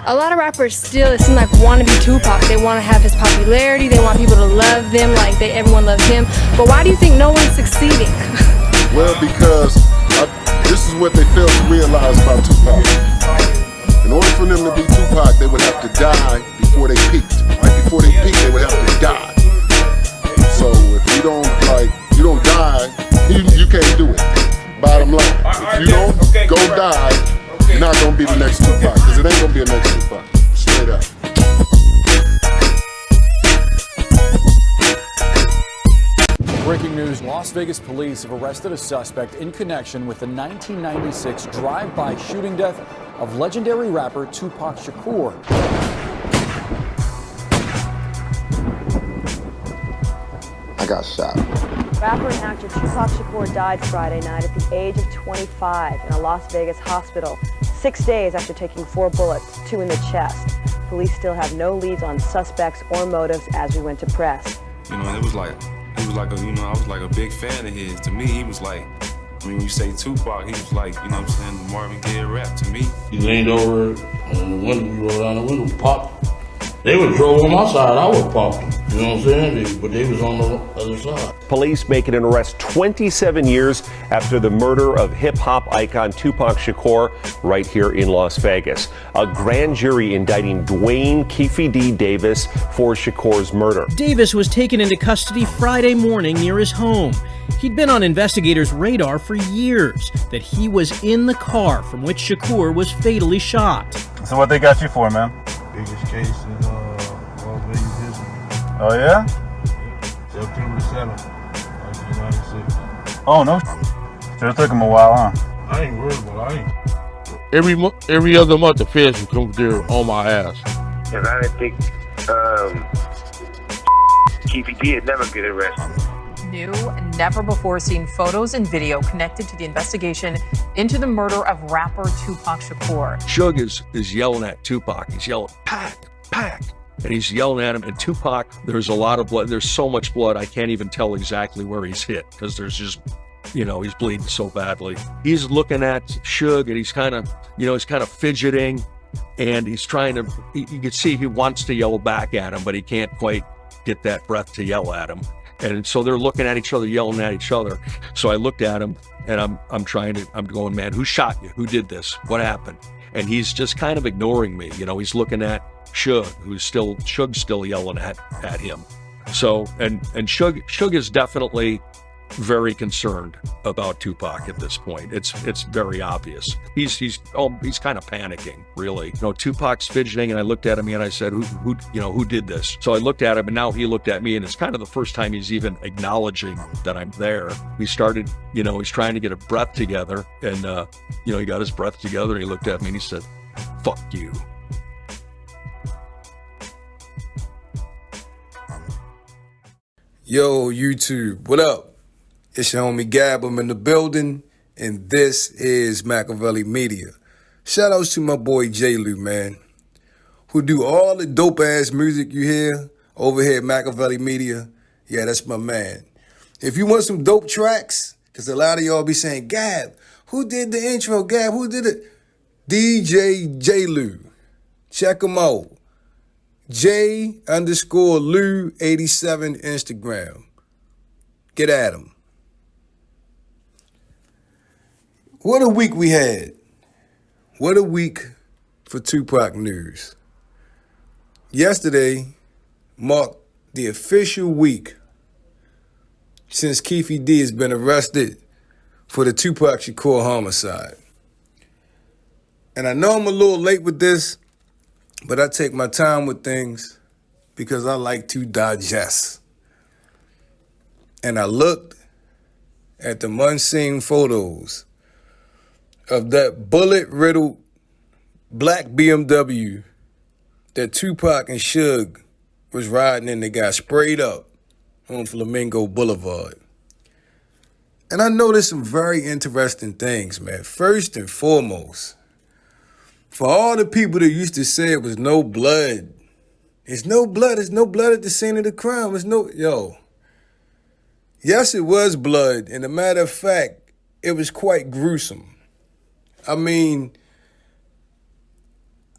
A lot of rappers still, it seems like, want to be Tupac. They want to have his popularity. They want people to love them like everyone loves him. But why do you think no one's succeeding? Well, because this is what they fail to realize about Tupac. In order for them to be Tupac, they would have to die before they peaked. Right before they peaked, they would have to die. So if you don't die, you can't do it. Bottom line, if you don't go die, you're not gonna be the next Tupac, because it ain't gonna be a next Tupac. Straight up. Breaking news, Las Vegas police have arrested a suspect in connection with the 1996 drive-by shooting death of legendary rapper Tupac Shakur. I got shot. Rapper and actor Tupac Shakur died Friday night at the age of 25 in a Las Vegas hospital, 6 days after taking 4 bullets, 2 in the chest. Police still have no leads on suspects or motives as we went to press. You know, it was like I was like a big fan of his. To me, he was like, when you say Tupac, he was like, you know what I'm saying, the Marvin Gaye rap to me. He leaned over on the window, we rolled down the window, popped. They would drove on my side, I would pop them. You know what I'm saying? But they was on the other side. Police making an arrest 27 years after the murder of hip-hop icon Tupac Shakur right here in Las Vegas. A grand jury indicting Dwayne KEEFED Davis for Shakur's murder. Davis was taken into custody Friday morning near his home. He'd been on investigators' radar for years, that he was in the car from which Shakur was fatally shot. So what they got you for, man? Biggest case in Las Vegas history. Oh, yeah? September 7th, 1996. Oh, no. So it took him a while, huh? I ain't worried about it. Every other month, the feds would come there on my ass. And I didn't think KEEFED would never get arrested. New, never before seen photos and video connected to the investigation into the murder of rapper Tupac Shakur. Suge is yelling at Tupac. He's yelling, "Pac, Pac." And he's yelling at him. And Tupac, there's a lot of blood. There's so much blood, I can't even tell exactly where he's hit, because there's just, he's bleeding so badly. He's looking at Suge, and he's kind of fidgeting, and he's trying to, you can see he wants to yell back at him, but he can't quite get that breath to yell at him. And so they're looking at each other, yelling at each other. So I looked at him, and I'm going, man, who shot you? Who did this? What happened? And he's just kind of ignoring me. He's looking at Suge, Suge's still yelling at him. So, and Suge is definitely very concerned about Tupac at this point. It's very obvious. He's kind of panicking, really. Tupac's fidgeting, and I looked at him and I said, who did this? So I looked at him, and now he looked at me, and it's kind of the first time he's even acknowledging that I'm there. We started, he's trying to get a breath together, and he got his breath together, and he looked at me and he said, "Fuck you." Yo, YouTube, what up? It's your homie Gab, I'm in the building, and this is MAKAVELI Media. Shout outs to my boy J. Lou, man, who do all the dope-ass music you hear over here at MAKAVELI Media. Yeah, that's my man. If you want some dope tracks, because a lot of y'all be saying, Gab, who did the intro? Gab, who did it? DJ J. Lou. Check him out. J_Lou87 Instagram. Get at him. What a week we had. What a week for Tupac news. Yesterday marked the official week since KEEFED has been arrested for the Tupac Shakur homicide. And I know I'm a little late with this, but I take my time with things because I like to digest. And I looked at the unseen photos of that bullet-riddled black BMW that Tupac and Suge was riding in that got sprayed up on Flamingo Boulevard. And I noticed some very interesting things, man. First and foremost, for all the people that used to say it was no blood, it's no blood at the scene of the crime. Yes, it was blood, and a matter of fact, it was quite gruesome. I mean,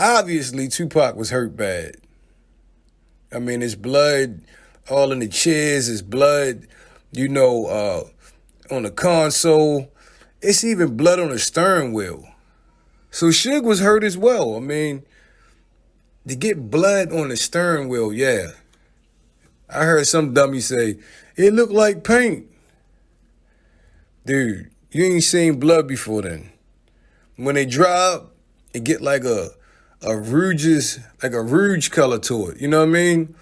obviously Tupac was hurt bad. I mean, his blood all in the chairs, his blood, on the console. It's even blood on the steering wheel. So Suge was hurt as well. I mean, to get blood on the steering wheel, yeah. I heard some dummy say, it looked like paint. Dude, you ain't seen blood before then. When they drop, it get like a rouge color to it. You know what I mean?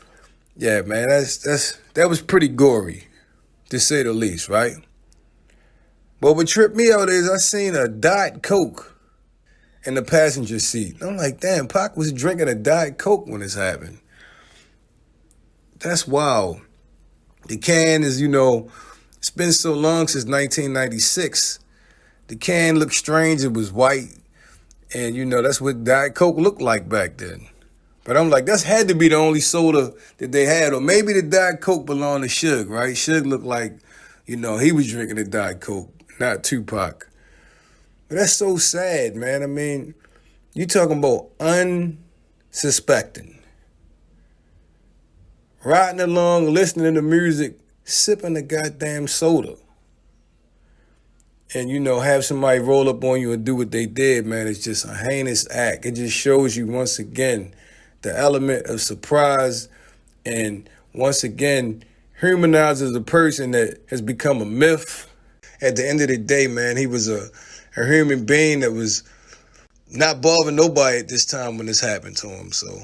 Yeah, man, that was pretty gory, to say the least, right? But what tripped me out is I seen a Diet Coke in the passenger seat. I'm like, damn, Pac was drinking a Diet Coke when this happened. That's wild. The can is, it's been so long since 1996. The can looked strange. It was white. And, that's what Diet Coke looked like back then. But I'm like, that's had to be the only soda that they had. Or maybe the Diet Coke belonged to Suge, right? Suge looked like, he was drinking a Diet Coke, not Tupac. But that's so sad, man. I mean, you talking about unsuspecting. Riding along, listening to music, sipping a goddamn soda. And, have somebody roll up on you and do what they did, man. It's just a heinous act. It just shows you once again the element of surprise and once again humanizes a person that has become a myth. At the end of the day, man, he was a human being that was not bothering nobody at this time when this happened to him. So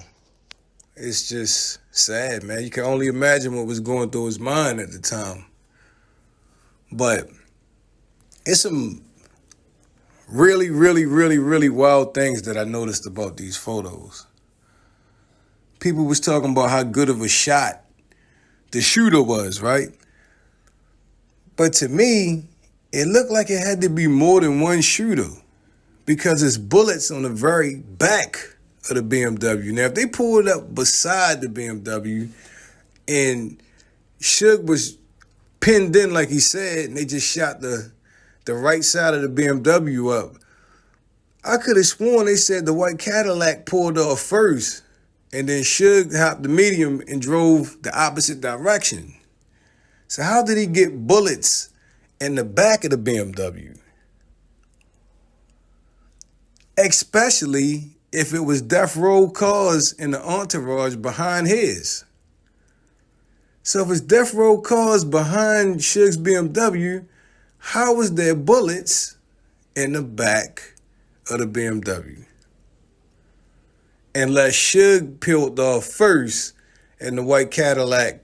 it's just sad, man. You can only imagine what was going through his mind at the time. But it's some really, really, really, really wild things that I noticed about these photos. People was talking about how good of a shot the shooter was, right? But to me, it looked like it had to be more than one shooter because it's bullets on the very back of the BMW. Now, if they pulled up beside the BMW and Suge was pinned in like he said, and they just shot the right side of the BMW up, I could have sworn they said the white Cadillac pulled off first, and then Suge hopped the medium and drove the opposite direction. So how did he get bullets in the back of the BMW? Especially if it was death row cars in the entourage behind his. So if it's death row cars behind Suge's BMW, how was there bullets in the back of the BMW? Unless Suge peeled off first and the white Cadillac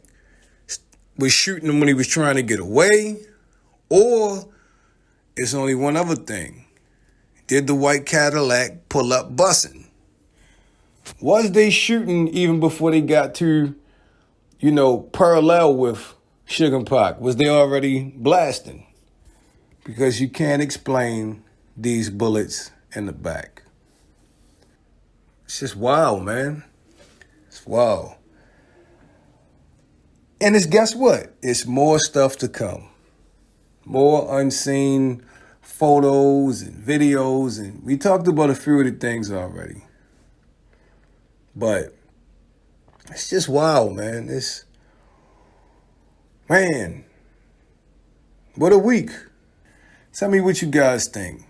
was shooting him when he was trying to get away, or it's only one other thing. Did the white Cadillac pull up bussing? Was they shooting even before they got to, parallel with Suge and Pac? Was they already blasting? Because you can't explain these bullets in the back. It's just wild, man. It's wild. And guess what? It's more stuff to come. More unseen photos and videos. And we talked about a few of the things already. But it's just wild, man. Man, what a week. Tell me what you guys think.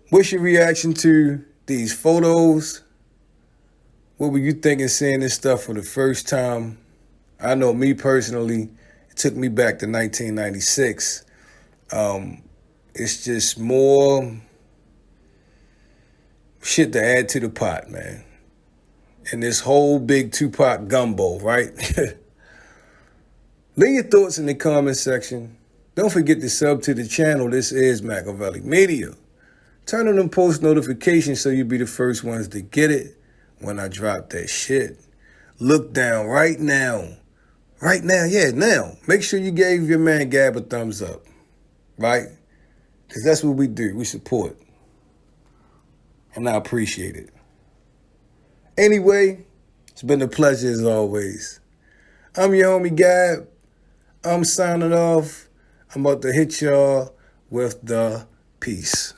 What's your reaction to these photos? What were you thinking seeing this stuff for the first time? I know me personally, it took me back to 1996. It's just more shit to add to the pot, man. And this whole big Tupac gumbo, right? Leave your thoughts in the comment section. Don't forget to sub to the channel. This is MAKAVELI Media. Turn on them post notifications so you'll be the first ones to get it when I drop that shit. Look down right now. Right now, yeah, now. Make sure you gave your man Gab a thumbs up, right? Because that's what we do. We support. And I appreciate it. Anyway, it's been a pleasure as always. I'm your homie Gab. I'm signing off. I'm about to hit y'all with the peace.